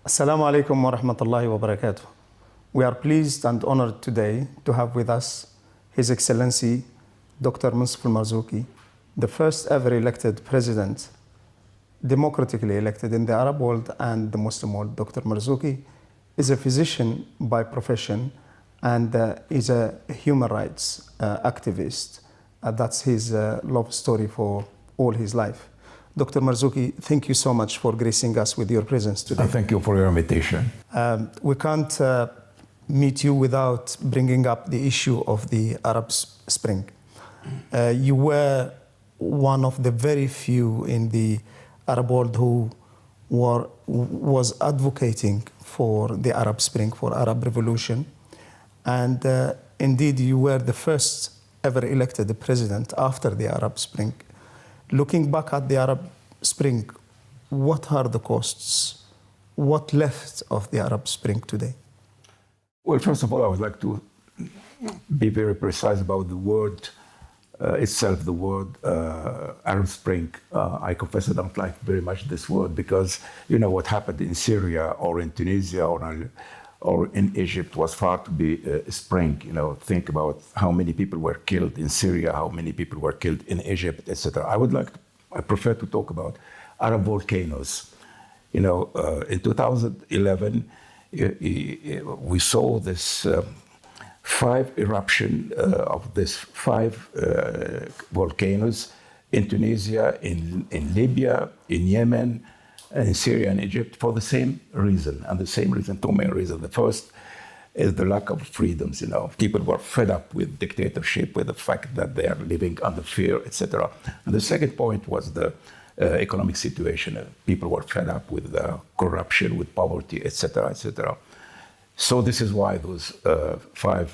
Assalamu alaikum wa rahmatullahi wa barakatuh. We are pleased and honored today to have with us His Excellency Dr. Moncef Marzouki, the first ever elected president, democratically elected in the Arab world and the Muslim world. Dr. Marzouki is a physician by profession and is a human rights activist. That's his love story for all his life. Dr. Marzouki, thank you so much for gracing us with your presence today. Thank you for your invitation. We can't meet you without bringing up the issue of the Arab Spring. You were one of the very few in the Arab world who was advocating for the Arab Spring, for Arab Revolution. And indeed, you were the first ever elected president after the Arab Spring. Looking back at the Arab Spring, what are the costs? What left of the Arab Spring today? Well, first of all, I would like to be very precise about the word itself, the word Arab Spring. I confess I don't like very much this word because you know what happened in Syria or in Tunisia or in Egypt was far to be a spring. You know, think about how many people were killed in Syria, how many people were killed in Egypt, etc. I prefer to talk about Arab volcanoes. You know, in 2011, we saw this 5 eruption of these 5 volcanoes in Tunisia, in Libya, in Yemen, in Syria and Egypt for the same reason, and the same reason, 2 main reasons. The first is the lack of freedoms. You know, people were fed up with dictatorship, with the fact that they are living under fear, etc. And the second point was the economic situation. People were fed up with corruption, with poverty, etc., etc. So this is why those 5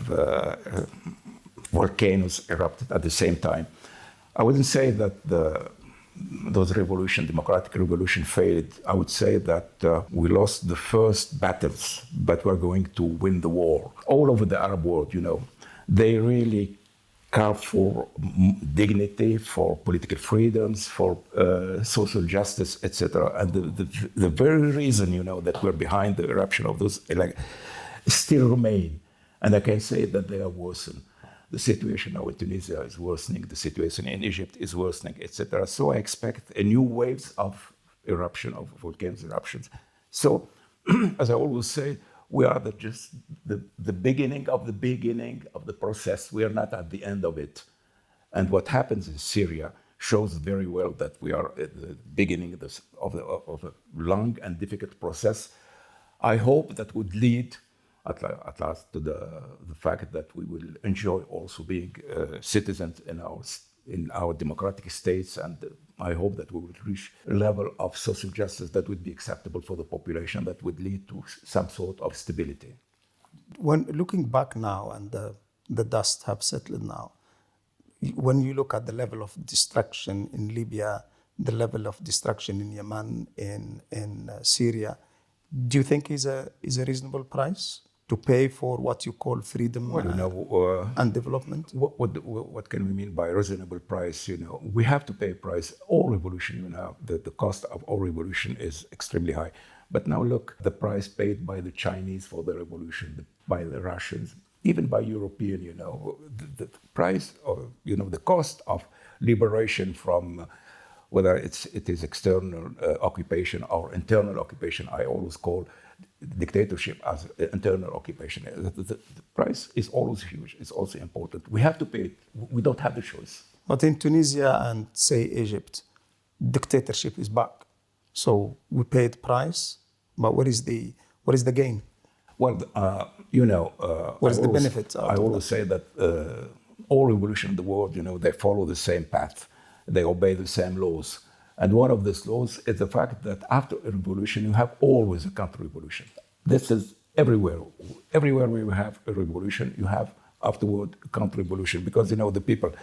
volcanoes erupted at the same time. I wouldn't say that those democratic revolution failed. I would say that we lost the first battles, but we're going to win the war. All over the Arab world, you know, they really carved for dignity, for political freedoms, for social justice, etc. And the very reason, you know, that we're behind the eruption of those still remain. And I can say that they are worsened. The situation now in Tunisia is worsening, the situation in Egypt is worsening, etc. So I expect a new waves of eruption, of volcanoes eruptions. So, as I always say, we are just the beginning of the process. We are not at the end of it. And what happens in Syria shows very well that we are at the beginning of a long and difficult process. I hope that would lead at last to the fact that we will enjoy also being citizens in our democratic states, and I hope that we will reach a level of social justice that would be acceptable for the population, that would lead to some sort of stability. When looking back now and the dust have settled now, when you look at the level of destruction in Libya, the level of destruction in Yemen, in Syria, do you think is a reasonable price to pay for what you call freedom and development? What can we mean by reasonable price? You know, we have to pay a price. All revolution, you know, the cost of all revolution is extremely high. But now look, the price paid by the Chinese for the revolution, by the Russians, even by European, you know, the price of, you know, the cost of liberation from whether it is external occupation or internal occupation. I always call dictatorship as internal occupation. The price is always huge. It's also important. We have to pay it. We don't have the choice. But in Tunisia and, say, Egypt, dictatorship is back. So we paid price, but what is the gain? Well, you know... what is the benefit? I always say that all revolution in the world, you know, they follow the same path. They obey the same laws. And one of these laws is the fact that after a revolution, you have always a counter-revolution. This is everywhere. Everywhere where you have a revolution, you have afterward a counter-revolution. Because, you know, the people,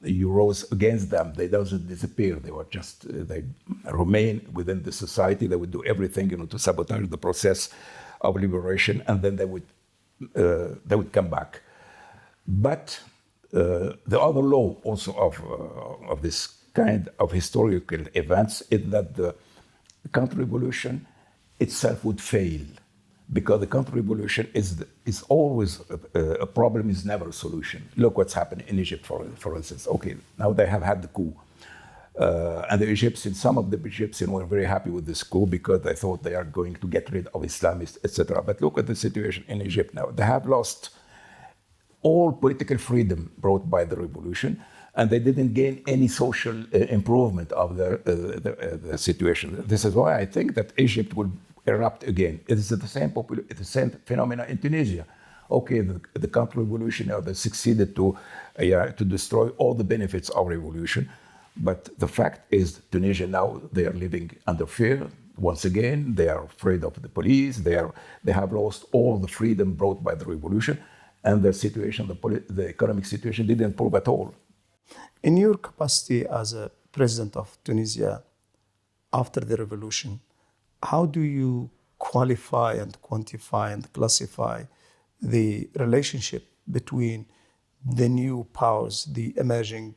you rose against them. They doesn't disappear. They were just, they remain within the society. They would do everything, you know, to sabotage the process of liberation, and then they would come back. But the other law also of this kind of historical events is that the counter-revolution itself would fail, because the counter-revolution is always a problem, is never a solution. Look what's happened in Egypt, for instance. Okay, now they have had the coup. And the Egyptians, some of the Egyptians were very happy with this coup because they thought they are going to get rid of Islamists, etc. But look at the situation in Egypt now. They have lost all political freedom brought by the revolution, and they didn't gain any social improvement of the situation. This is why I think that Egypt will erupt again. It is the same phenomena in Tunisia. Okay, the counter-revolution, they succeeded to destroy all the benefits of revolution. But the fact is, Tunisia now, they are living under fear. Once again, they are afraid of the police. They have lost all the freedom brought by the revolution, and their situation, the economic situation, didn't improve at all. In your capacity as a president of Tunisia after the revolution, how do you qualify and quantify and classify the relationship between the new powers, the emerging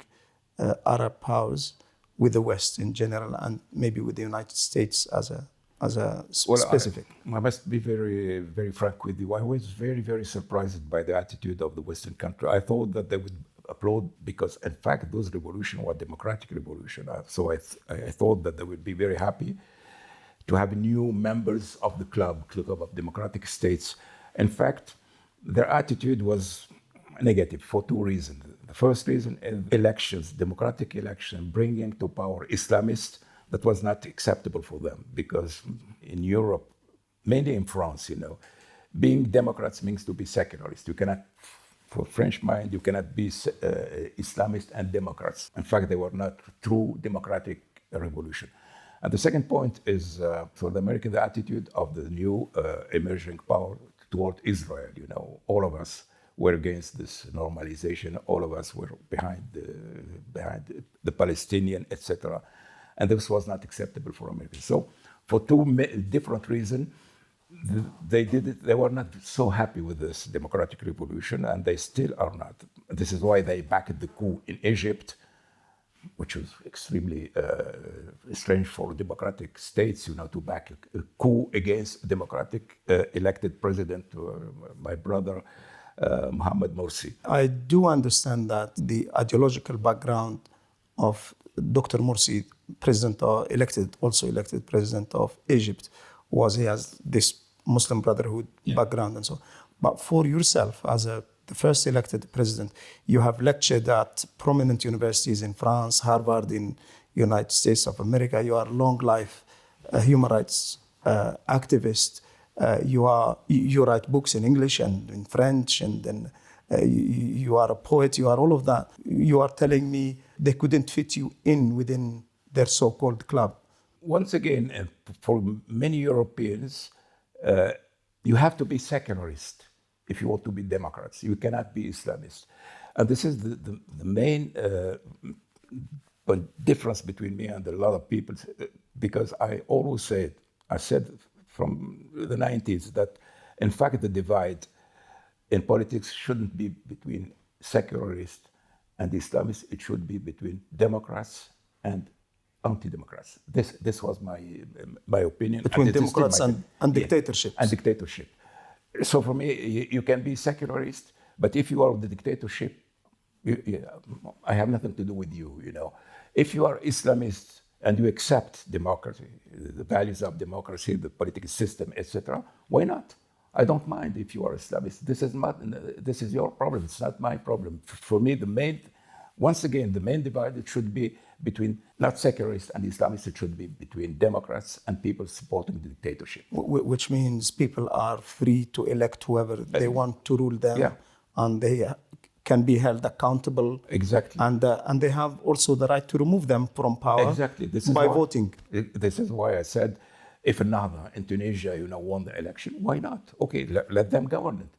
Arab powers, with the West in general, and maybe with the United States as a specific? I must be very, very frank with you. I was very, very surprised by the attitude of the Western country. I thought that they would applaud, because in fact those revolutions were democratic revolution. So I thought that they would be very happy to have new members of the club of democratic states. In fact, their attitude was negative for two reasons. The first reason is elections, democratic election, bringing to power Islamists. That was not acceptable for them, because in Europe, mainly in France, being Democrats means to be secularist. You cannot, for French mind, you cannot be Islamist and Democrats. In fact, they were not true democratic revolution. And the second point is, for the American, the attitude of the new emerging power toward Israel. All of us were against this normalization. All of us were behind the Palestinian, etc. And this was not acceptable for Americans. So for two different reasons, they were not so happy with this democratic revolution, and they still are not. This is why they backed the coup in Egypt, which was extremely strange for democratic states, to back a coup against a democratic elected president, my brother, Mohamed Morsi. I do understand that the ideological background of Dr. Morsi, also elected president of Egypt, was he has this Muslim Brotherhood background and so on. But for yourself, as the first elected president, you have lectured at prominent universities in France, Harvard in United States of America. You are a long life human rights activist. You write books in English and in French, and then you are a poet. You are all of that. You are telling me they couldn't fit you within their so-called club. Once again, for many Europeans, you have to be secularist if you want to be Democrats. You cannot be Islamist. And this is the main difference between me and a lot of people, because I always said from the 90s that, in fact, the divide in politics shouldn't be between secularists and Islamists. It should be between Democrats and anti-democrats. This was my opinion. Between Democrats and dictatorship. And dictatorship. So for me, you can be secularist, but if you are the dictatorship, I have nothing to do with you. If you are Islamist and you accept democracy, the values of democracy, the political system, etc., why not? I don't mind if you are Islamist. This is your problem. It's not my problem. For me, the main divide, it should be between not secularists and Islamists. It should be between Democrats and people supporting the dictatorship. Which means people are free to elect whoever they want to rule them, and they can be held accountable. Exactly. And they have also the right to remove them from power. Exactly. Voting. This is why I said, if Nahda in Tunisia, won the election, why not? Okay, let them govern it.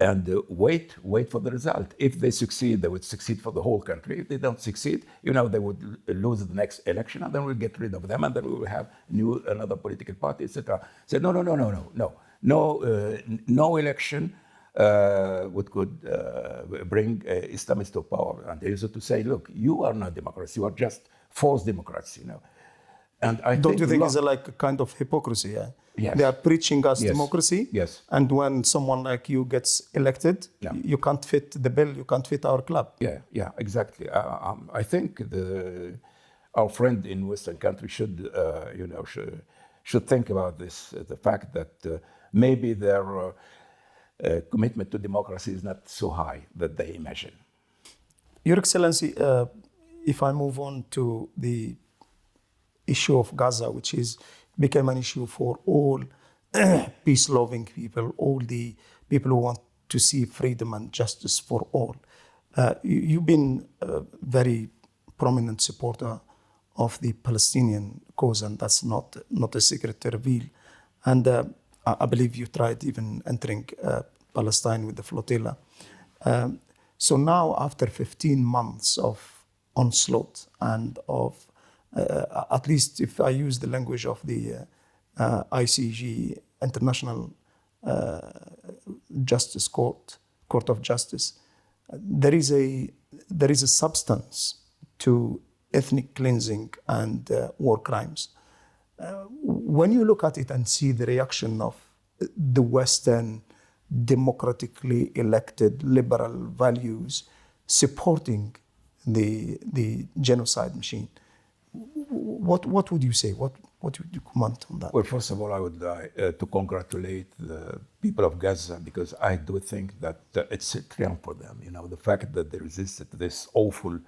And wait for the result. If they succeed, they would succeed for the whole country. If they don't succeed, they would lose the next election, and then we'll get rid of them, and then we will have another political party, etc. So no election could bring Islamists to power. And they used to say, look, you are not democrats, you are just false democrats, And I Don't you think a it's like a kind of hypocrisy? Yeah? Yes. They are preaching us Yes. democracy, Yes. and when someone like you gets elected, Yeah. you can't fit the bill, you can't fit our club. Yeah, exactly. I think our friend in Western countries should think about this. The fact that maybe their commitment to democracy is not so high that they imagine. Your Excellency, if I move on to the issue of Gaza, which is became an issue for all peace-loving people, all the people who want to see freedom and justice for all. You've been a very prominent supporter of the Palestinian cause, and that's not a secret to reveal. And I believe you tried even entering Palestine with the flotilla. So now, after 15 months of onslaught and of, at least if I use the language of the ICJ, International Justice Court of Justice, there is a substance to ethnic cleansing and war crimes. When you look at it and see the reaction of the Western democratically elected liberal values supporting the genocide machine, what would you say? What would you comment on that? Well, first of all, I would like to congratulate the people of Gaza, because I do think that it's a triumph for them. You know, the fact that they resisted this awful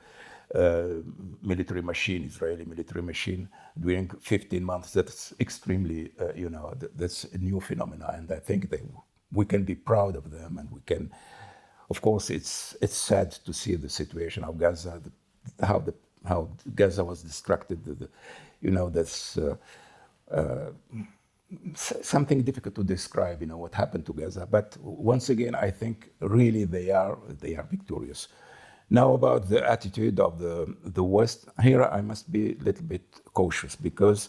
military machine, Israeli military machine, during 15 months, that's extremely, that's a new phenomenon. And I think we can be proud of them. And we can, of course, it's sad to see the situation of Gaza, how Gaza was distracted. That's something difficult to describe, what happened to Gaza. But once again, I think really they are victorious. Now, about the attitude of the West, here I must be a little bit cautious, because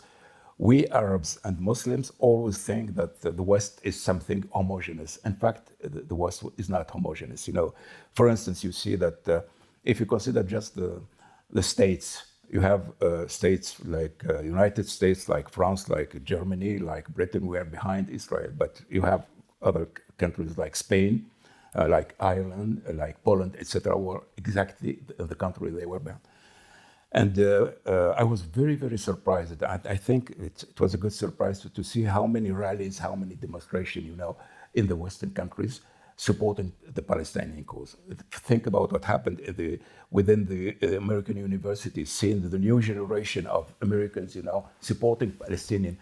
we Arabs and Muslims always think that the West is something homogeneous. In fact, the West is not homogeneous. For instance, you see that if you consider just the states, you have states like United States, like France, like Germany, like Britain, we are behind Israel. But you have other countries like Spain, like Ireland, like Poland, etc., were exactly the country they were behind. And I was very, very surprised. I think it was a good surprise to see how many rallies, how many demonstrations, in the Western countries supporting the Palestinian cause. Think about what happened within the American universities, seeing the new generation of Americans, supporting Palestinian.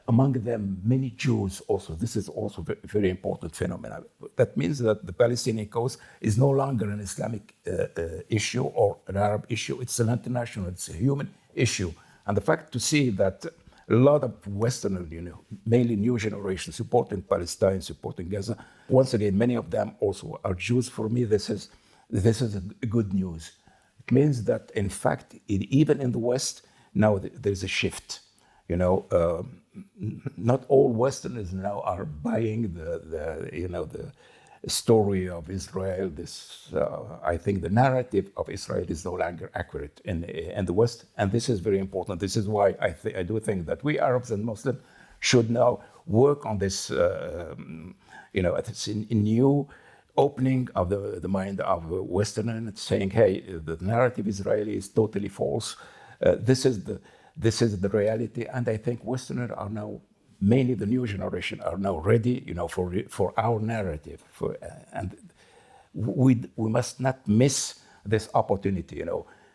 Among them, many Jews also. This is also a very important phenomenon. That means that the Palestinian cause is no longer an Islamic issue or an Arab issue. It's an international, it's a human issue. And the fact to see that a lot of Westerners, mainly new generation, supporting Palestine, supporting Gaza, once again, many of them also are Jews. For me, this is a good news. It means that, in fact, even in the West, now there's a shift. Not all Westerners now are buying the story of Israel. I think the narrative of Israel is no longer accurate in the West, and this is very important. This is why I do think that we Arabs and Muslims should now work on this. It's a new opening of the mind of Westerners, saying, "Hey, the narrative Israeli is totally false. This is the reality." And I think Westerners are now, mainly the new generation, are now ready, for our narrative. And we must not miss this opportunity,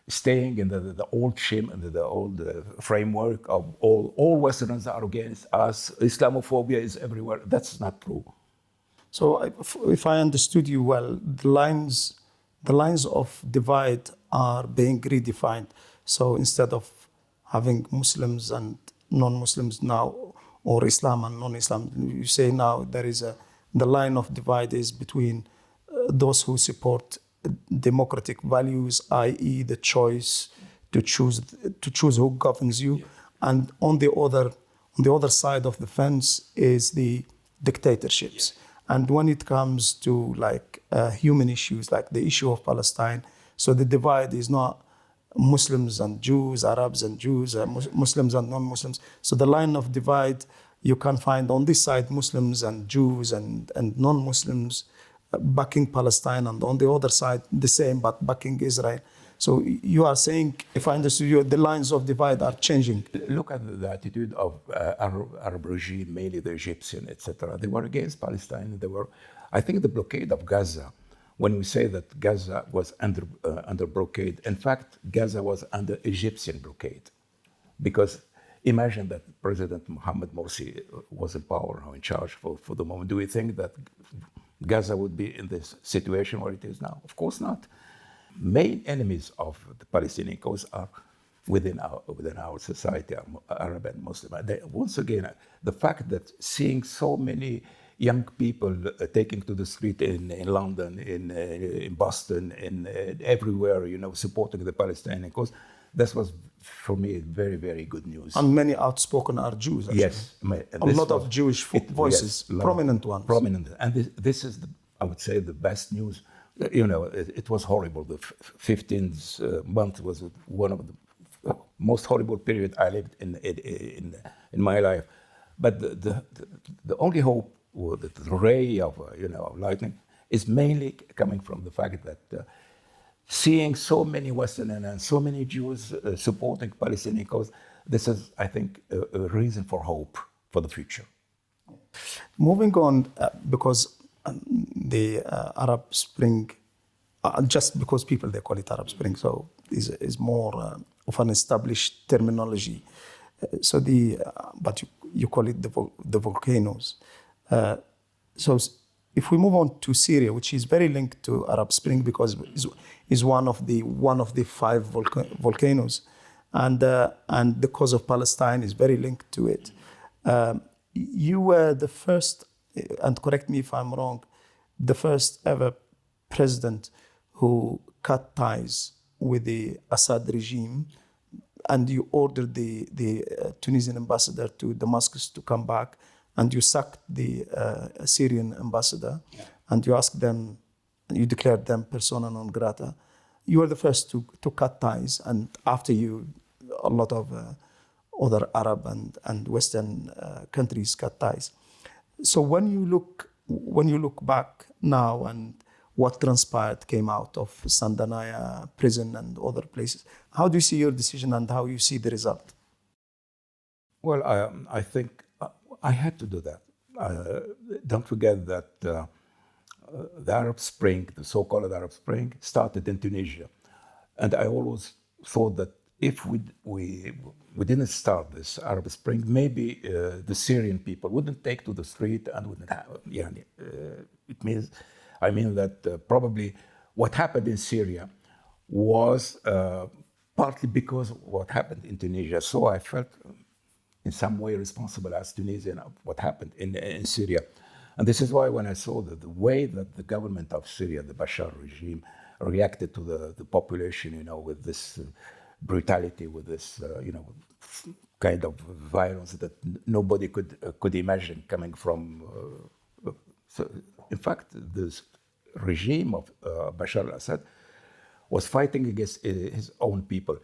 staying in the old shame and the old framework of all Westerners are against us. Islamophobia is everywhere. That's not true. So, if I understood you well, the lines of divide are being redefined. So instead of having Muslims and non-Muslims now, or Islam and non-Islam, you say now the line of divide is between those who support democratic values, i.e. the choice to choose who governs you, and on the other side of the fence is the dictatorships. And when it comes to human issues, like the issue of Palestine, so the divide is not Muslims and Jews, Arabs and Jews, Muslims and non-Muslims. So the line of divide, you can find on this side Muslims and Jews and non-Muslims backing Palestine, and on the other side the same, but backing Israel. So you are saying, if I understood you, the lines of divide are changing. Look at the attitude of Arab regime, mainly the Egyptian, etc. They were against Palestine. They were, I think, the blockade of Gaza. When we say that Gaza was under blockade, in fact, Gaza was under Egyptian blockade, because imagine that President Mohamed Morsi was in power or in charge for the moment. Do we think that Gaza would be in this situation where it is now? Of course not. Main enemies of the Palestinian cause are within our society, Arab and Muslim. Once again, the fact that seeing so many young people taking to the street in London, in Boston, in everywhere, supporting the Palestinian cause, this was, for me, very, very good news. And many outspoken are Jews, actually. Yes. A lot of Jewish voices, yes, prominent ones. Prominent. And this is, I would say, the best news. It was horrible. The 15th month was one of the most horrible period I lived in my life. But the only hope, or the ray of lightning, is mainly coming from the fact that seeing so many Westerners and so many Jews supporting Palestinian cause, this is, I think, a reason for hope for the future. Moving on, because the Arab Spring, just because people, they call it Arab Spring, so is more of an established terminology. But you call it the volcanoes. So if we move on to Syria, which is very linked to Arab Spring because is one of the 5 volcanoes, and the cause of Palestine is very linked to it. You were the first, and correct me if I'm wrong, the first ever president who cut ties with the Assad regime, and you ordered the Tunisian ambassador to Damascus to come back, and you sacked the Syrian ambassador, and you asked them, you declared them persona non grata. You were the first to cut ties, and after you, a lot of other Arab and Western countries cut ties. So when you look back now and what transpired came out of Sandanaya prison and other places, how do you see your decision and how you see the result? Well, I think I had to do that. Don't forget that the Arab Spring, the so-called Arab Spring, started in Tunisia. And I always thought that if we didn't start this Arab Spring, maybe the Syrian people wouldn't take to the street and wouldn't have, I mean that probably what happened in Syria was partly because of what happened in Tunisia. So I felt in some way responsible as Tunisian of what happened in Syria. And this is why when I saw the way that the government of Syria, the Bashar regime, reacted to the population, with this brutality, with this, kind of violence that nobody could imagine coming from. So, in fact, this regime of Bashar al-Assad was fighting against his own people.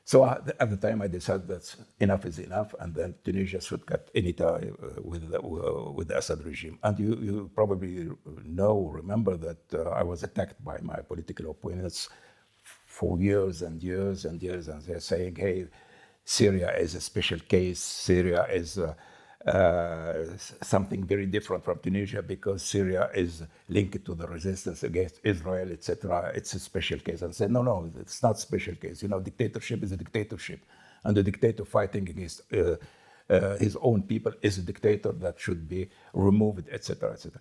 So at the time, I decided that enough is enough, and then Tunisia should cut any tie with the Assad regime. And you probably remember that I was attacked by my political opponents for years and years and years, and they're saying, "Hey, Syria is a special case. Syria is something very different from Tunisia because Syria is linked to the resistance against Israel, etc. It's a special case." And I said, no, it's not a special case. Dictatorship is a dictatorship. And the dictator fighting against his own people is a dictator that should be removed, etc., etc.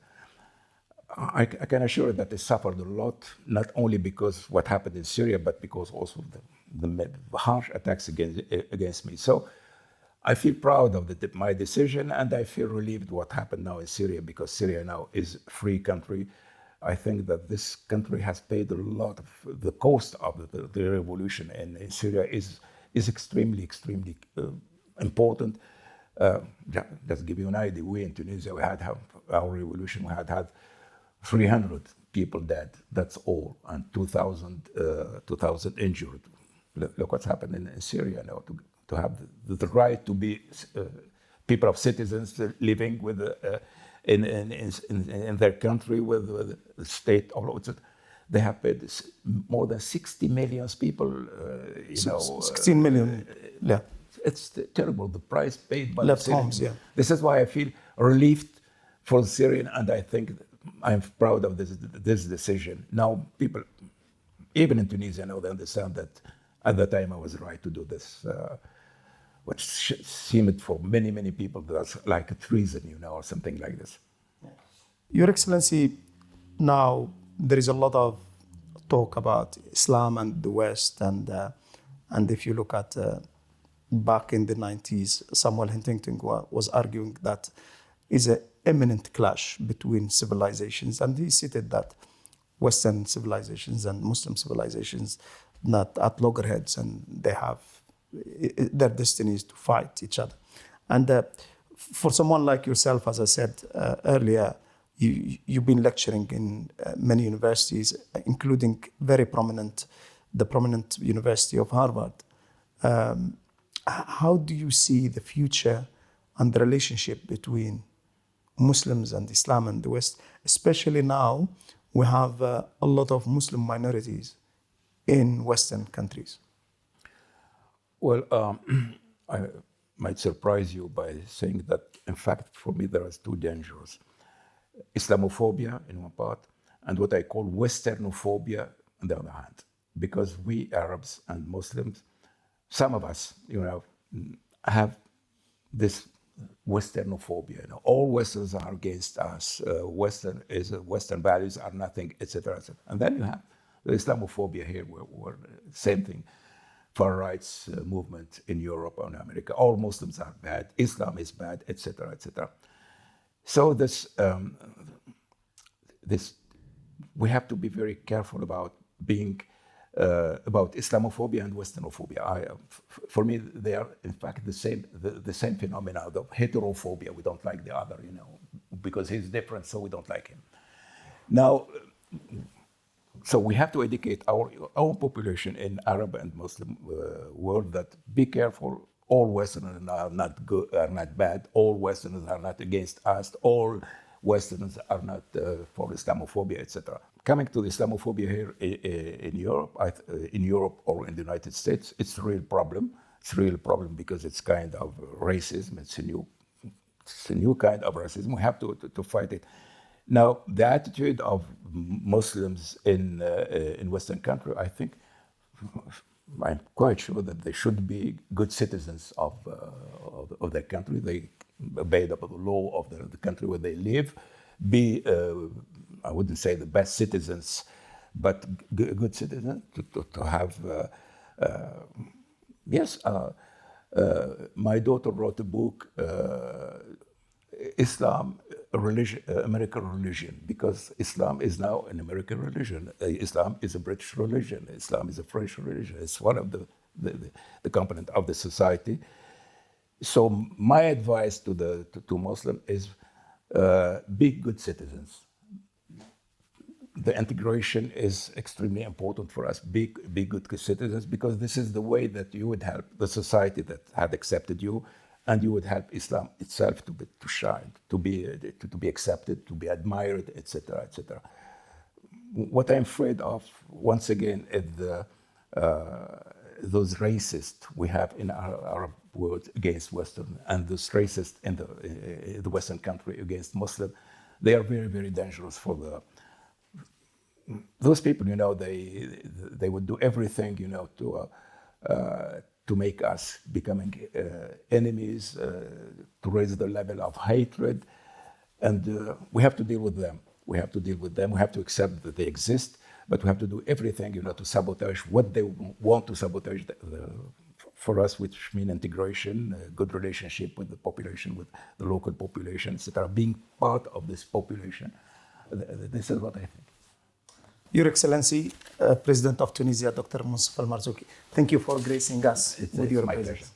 I can assure you that they suffered a lot, not only because what happened in Syria, but because also the harsh attacks against me. So I feel proud of my decision, and I feel relieved what happened now in Syria, because Syria now is a free country. I think that this country has paid a lot of the cost of the revolution in Syria is extremely, extremely important. Just to give you an idea, we in Tunisia, we had our revolution, we had 300 people dead, that's all, and 2,000 injured. Look what's happened in Syria now. To have the right to be people of citizens living with in their country with the state all over. They have paid more than 60 million people. 16 million. Yeah. It's terrible. The price paid by left the Syrians. homes. Yeah. This is why I feel relieved for the Syrian, and I think I'm proud of this decision. Now, people, even in Tunisia, now they understand that at the time I was right to do this, which seemed for many people that's like a treason, or something like this. Your Excellency, now there is a lot of talk about Islam and the West, and if you look at back in the 90s, Samuel Huntington was arguing that is an imminent clash between civilizations, and he stated that Western civilizations and Muslim civilizations not at loggerheads, and they have their destinies to fight each other. And for someone like yourself, as I said earlier, you've been lecturing in many universities, including the prominent University of Harvard. How do you see the future and the relationship between Muslims and Islam and the West, especially now we have a lot of Muslim minorities in Western countries? Well, I might surprise you by saying that, in fact, for me, there are two dangers. Islamophobia in one part, and what I call Westernophobia on the other hand. Because we Arabs and Muslims, some of us, have this Westernophobia. All Westerns are against us. Western values are nothing, etc., etc. And then you have the Islamophobia here, where same thing. Far rights movement in Europe or in America. All Muslims are bad. Islam is bad, etc., etc. So this we have to be very careful about being about Islamophobia and Westernophobia. For me, they are in fact the same phenomena of heterophobia. We don't like the other, because he's different, so we don't like him. Now, so we have to educate our own population in Arab and Muslim world that be careful. All Westerners are not good, are not bad. All Westerners are not against us. All Westerners are not for Islamophobia, etc. Coming to the Islamophobia here in Europe or in the United States, it's a real problem. It's a real problem because it's kind of racism. It's a new kind of racism. We have to fight it. Now, the attitude of Muslims in Western country, I think, I'm quite sure that they should be good citizens of their country. They obey the law of the country where they live. Be, I wouldn't say the best citizens, but good citizens to have. Yes, my daughter wrote a book, Islam, religion, American religion, because Islam is now an American religion. Islam is a British religion. Islam is a French religion. It's one of the component of the society. So my advice to Muslim is be good citizens. The integration is extremely important for us. Be good citizens, because this is the way that you would help the society that had accepted you, and you would help Islam itself to shine, to be accepted, to be admired, etc., etc. What I'm afraid of, once again, is those racists we have in our Arab world against Western, and those racists in the Western country against Muslim. They are very, very dangerous for those people. They would do everything, to make us becoming enemies, to raise the level of hatred, and we have to deal with them. We have to deal with them. We have to accept that they exist, but we have to do everything, to sabotage what they want to sabotage for us, which mean integration, good relationship with the population, with the local population, etc. Being part of this population. This is what I think. Your Excellency, President of Tunisia, Dr. Moncef Marzouki, thank you for gracing us with your presence.